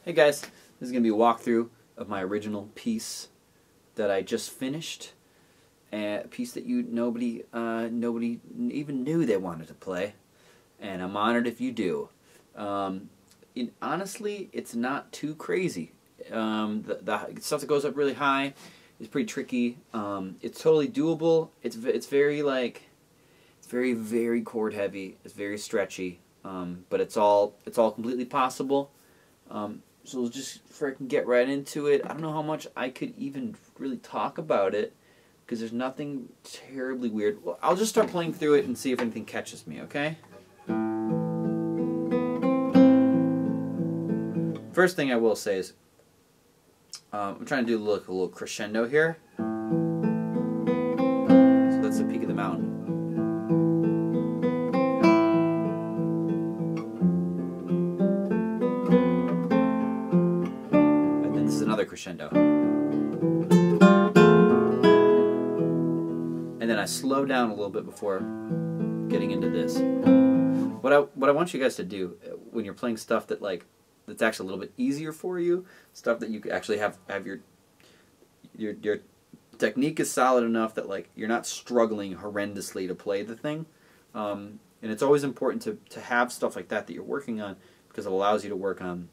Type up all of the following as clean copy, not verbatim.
Hey guys, this is going to be a walkthrough of my original piece that I just finished. A piece that nobody even knew they wanted to play, and I'm honored if you do. Honestly, it's not too crazy. The stuff that goes up really high is pretty tricky. It's totally doable. It's very very chord heavy. It's very stretchy, but it's all completely possible. So we'll just freaking get right into it. I don't know how much I could even really talk about it because there's nothing terribly weird. Well, I'll just start playing through it and see if anything catches me, okay? First thing I will say is I'm trying to do a little crescendo here. So that's the peak of the mountain. Crescendo. And then I slow down a little bit before getting into this. What I want you guys to do when you're playing stuff that's actually a little bit easier for you, stuff that you actually have your technique is solid enough that you're not struggling horrendously to play the thing. And it's always important to have stuff like that you're working on, because it allows you to work on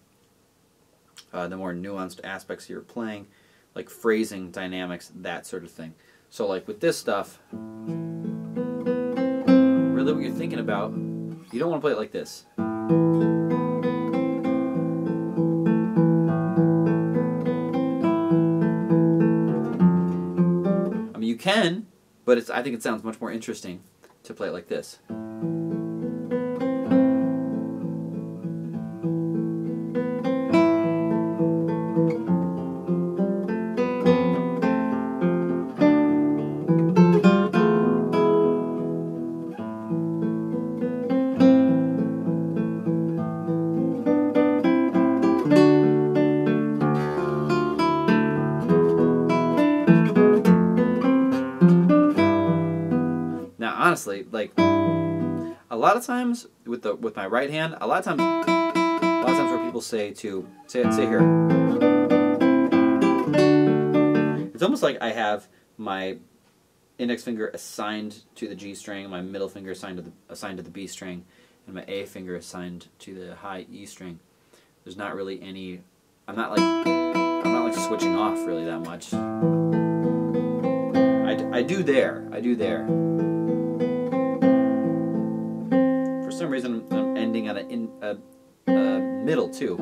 the more nuanced aspects of your playing, like phrasing, dynamics, that sort of thing. So with this stuff, really what you're thinking about, you don't want to play it like this. I mean, you can, but I think it sounds much more interesting to play it like this. Honestly, a lot of times with my right hand, a lot of times where people say here, it's almost like I have my index finger assigned to the G string, my middle finger assigned to the B string, and my A finger assigned to the high E string. There's not really any. I'm not switching off really that much. I do there. For some reason, I'm ending on a middle too.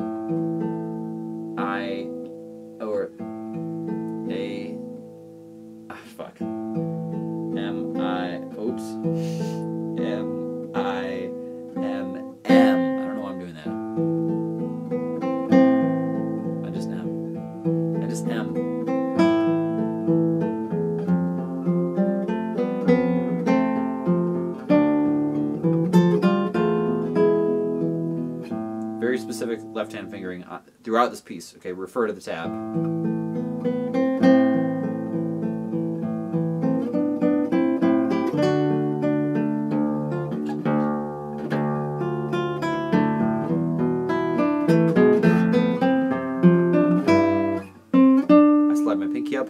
Oops. M-I-M-M. I don't know why I'm doing that. I just M. Very specific left-hand fingering throughout this piece. Okay, refer to the tab. I slide my pinky up.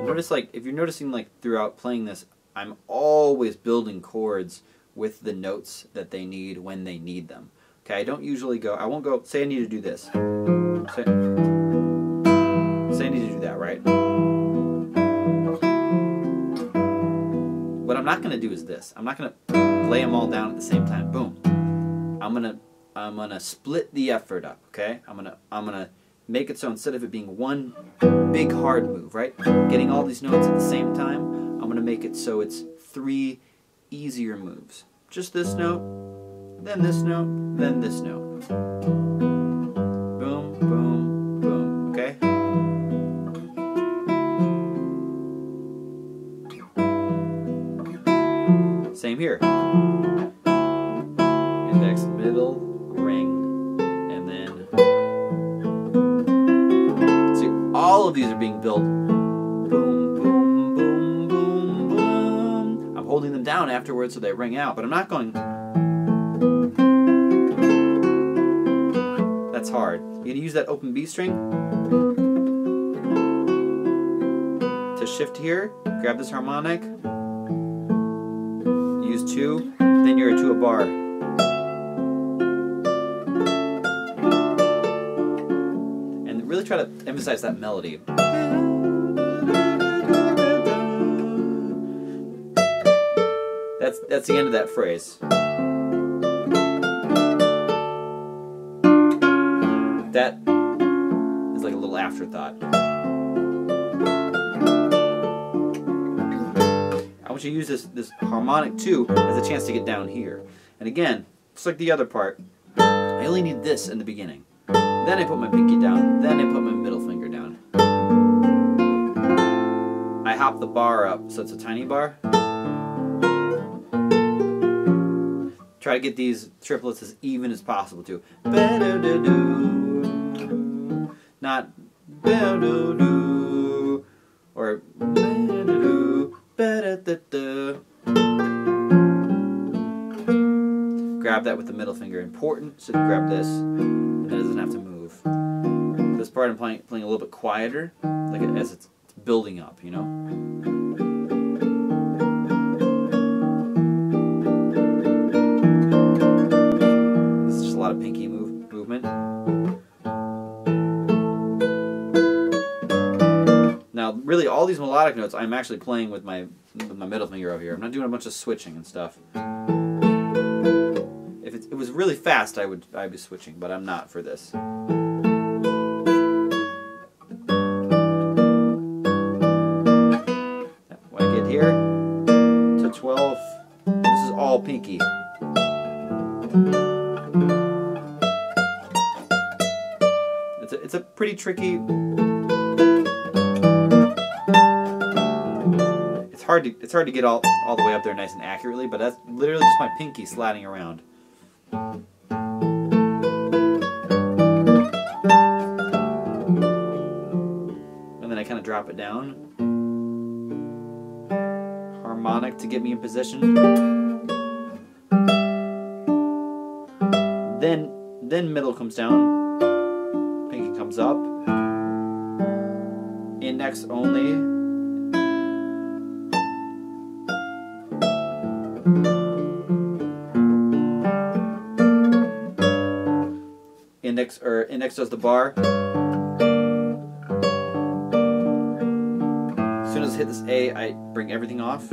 Notice, if you're noticing, throughout playing this, I'm always building chords with the notes that they need when they need them. Okay, I don't usually go, I won't go, say I need to do this. Say I need to do that, right? What I'm not going to do is this. I'm not going to lay them all down at the same time. Boom. I'm gonna split the effort up, okay? I'm gonna make it so instead of it being one big hard move, right? Getting all these notes at the same time, I'm going to make it so it's 3 easier moves. Just this note, then this note, then this note. Boom, boom, boom, okay? Same here. Index, middle, ring, and then all of these are being built. Boom, boom, boom, boom, boom. down afterwards so they ring out, but I'm not going... That's hard. You're going to use that open B string to shift here, grab this harmonic, use 2, then you're to a bar. And really try to emphasize that melody. That's the end of that phrase. That is like a little afterthought. I want you to use this harmonic too as a chance to get down here. And again, just like the other part, I only need this in the beginning. Then I put my pinky down, then I put my middle finger down. I hop the bar up so it's a tiny bar. Try to get these triplets as even as possible too. Not or grab that with the middle finger. Important, so you grab this, and it doesn't have to move. This part I'm playing a little bit quieter, like as it's building up, you know. This is just a lot of pinky movement. Now, really, all these melodic notes I'm actually playing with my middle finger over here. I'm not doing a bunch of switching and stuff. If it was really fast, I'd be switching, but I'm not for this. When I get here to 12, this is all pinky. It's a pretty tricky. It's hard to get all the way up there nice and accurately, but that's literally just my pinky sliding around. And then I kind of drop it down. Harmonic to get me in position. Then middle comes down. Pinky comes up. Index only. Index does the bar. As soon as I hit this A, I bring everything off.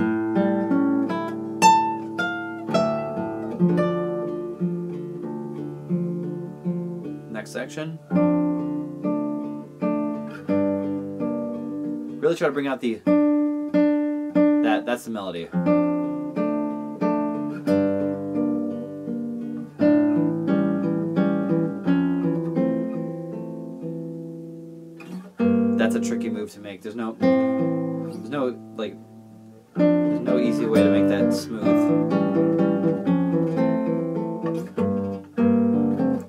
Next section. Really try to bring out that's the melody. That's a tricky move to make. There's no easy way to make that smooth.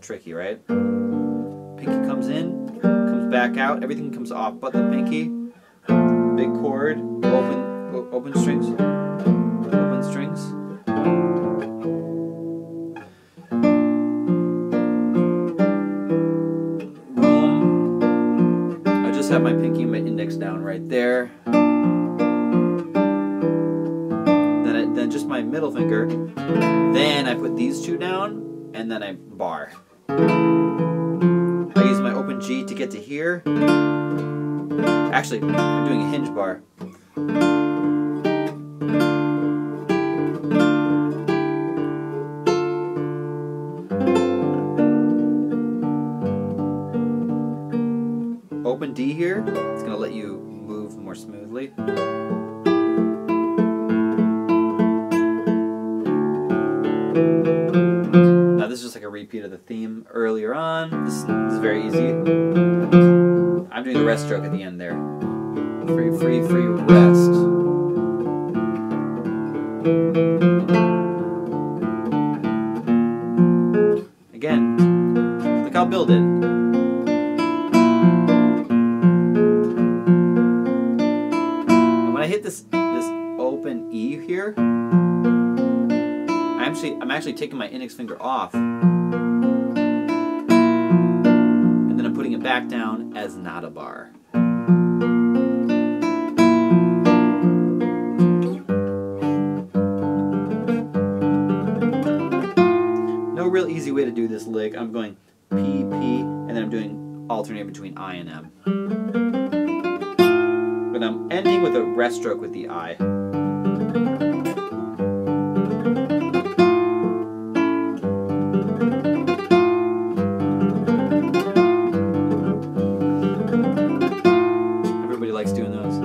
Tricky, right? Pinky comes in, comes back out, everything comes off but the pinky. Big chord, open strings, open strings. Have my pinky and my index down right there. Then just my middle finger. Then I put these two down, and then I bar. I use my open G to get to here. Actually, I'm doing a hinge bar. Open D here, it's going to let you move more smoothly. Now this is just like a repeat of the theme earlier on. This is very easy. I'm doing the rest stroke at the end there. Free, free, free, rest. Again, look how I'll build it. When I hit this open E here, I'm actually taking my index finger off, and then I'm putting it back down as not a bar. No real easy way to do this lick. I'm going P, P, and then I'm doing alternate between I and M. But I'm ending with a rest stroke with the I. Everybody likes doing those.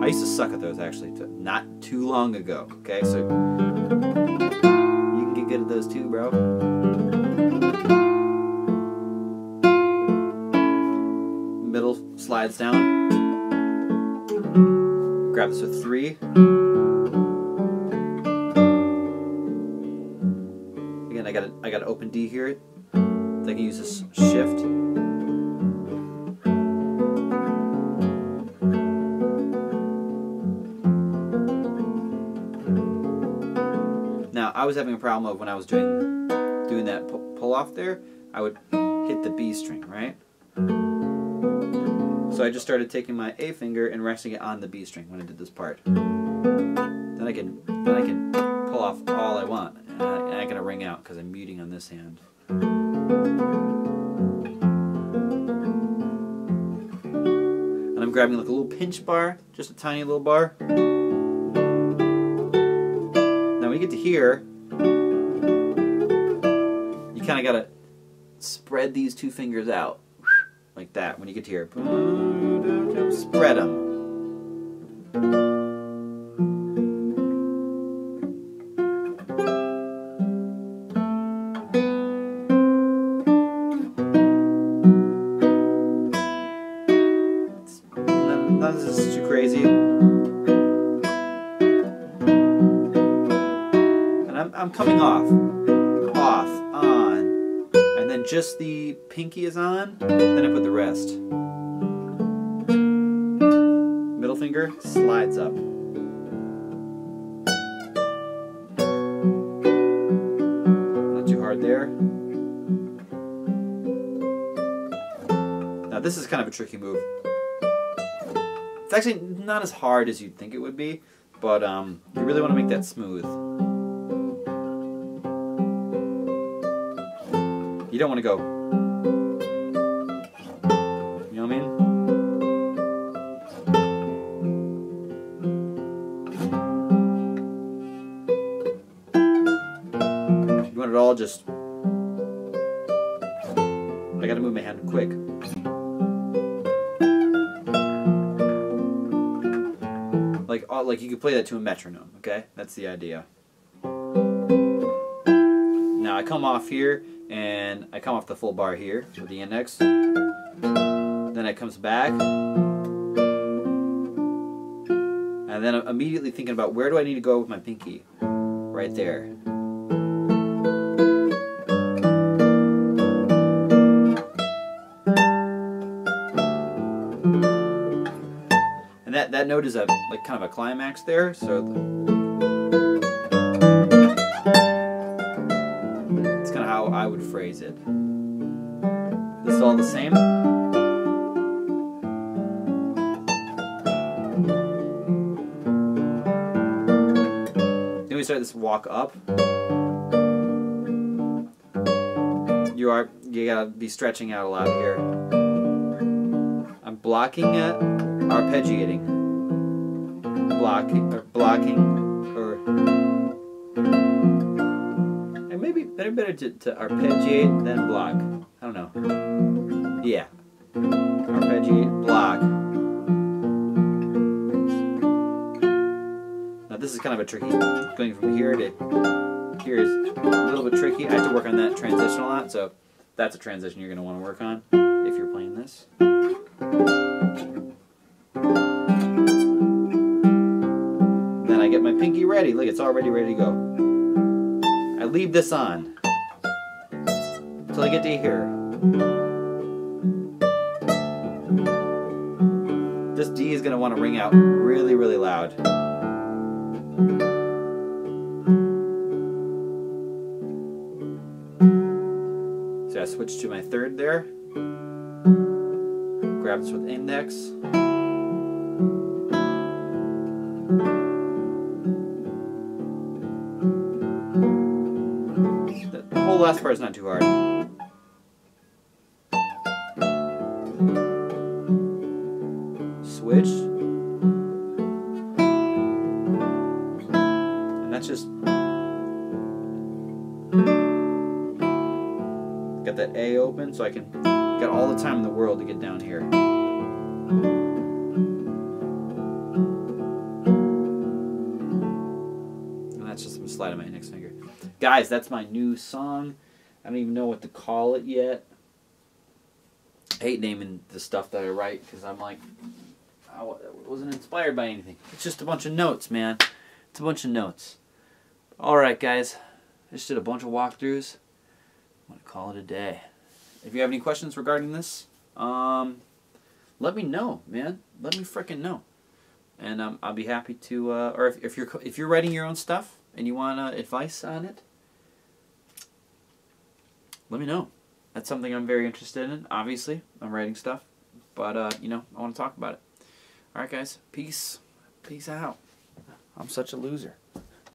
I used to suck at those actually, not too long ago. Okay, so you can get good at those too, bro. Middle slides down. Grab this with 3. Again, I got an open D here. So I can use this shift. Now I was having a problem of when I was doing that pull off there. I would hit the B string, right? So I just started taking my A finger and resting it on the B string when I did this part. Then I can pull off all I want, and I ain't gonna ring out because I'm muting on this hand. And I'm grabbing like a little pinch bar, just a tiny little bar. Now when you get to here, you kind of gotta spread these 2 fingers out. Like that, when you get to here. Spread them. None of this is too crazy. And I'm coming off, on. And then just the pinky is on, then I put the rest. Middle finger slides up. Not too hard there. Now this is kind of a tricky move. It's actually not as hard as you'd think it would be, but you really want to make that smooth. You don't want to go, you know what I mean? You want it all just, I gotta move my hand quick. Like you could play that to a metronome, okay? That's the idea. Now I come off here, and I come off the full bar here with the index. Then it comes back. And then I'm immediately thinking about where do I need to go with my pinky? Right there. And that note is like kind of a climax there, so how I would phrase it. This is all the same. Then we start this walk up. You gotta be stretching out a lot here. I'm blocking it, arpeggiating. Blocking, or better to arpeggiate than block. I don't know. Yeah. Arpeggiate, block. Now this is kind of a tricky, going from here to here is a little bit tricky. I have to work on that transition a lot, so that's a transition you're going to want to work on if you're playing this. Then I get my pinky ready. Look, it's already ready to go. I leave this on until I get to here. This D is going to want to ring out really, really loud. switch to my third there. Grab this with index. The whole last part is not too hard. Switch. And that's just... got that A open so I can... got all the time in the world to get down here. And that's just some slide on my index finger. Guys, that's my new song. I don't even know what to call it yet. I hate naming the stuff that I write because I'm like, I wasn't inspired by anything. It's just a bunch of notes, man. It's a bunch of notes. Alright, guys. I just did a bunch of walkthroughs. I'm going to call it a day. If you have any questions regarding this, let me know, man. Let me frickin' know. And I'll be happy to, or if you're writing your own stuff and you want advice on it, let me know. That's something I'm very interested in. Obviously, I'm writing stuff, but you know, I want to talk about it. All right, guys. Peace. Peace out. I'm such a loser.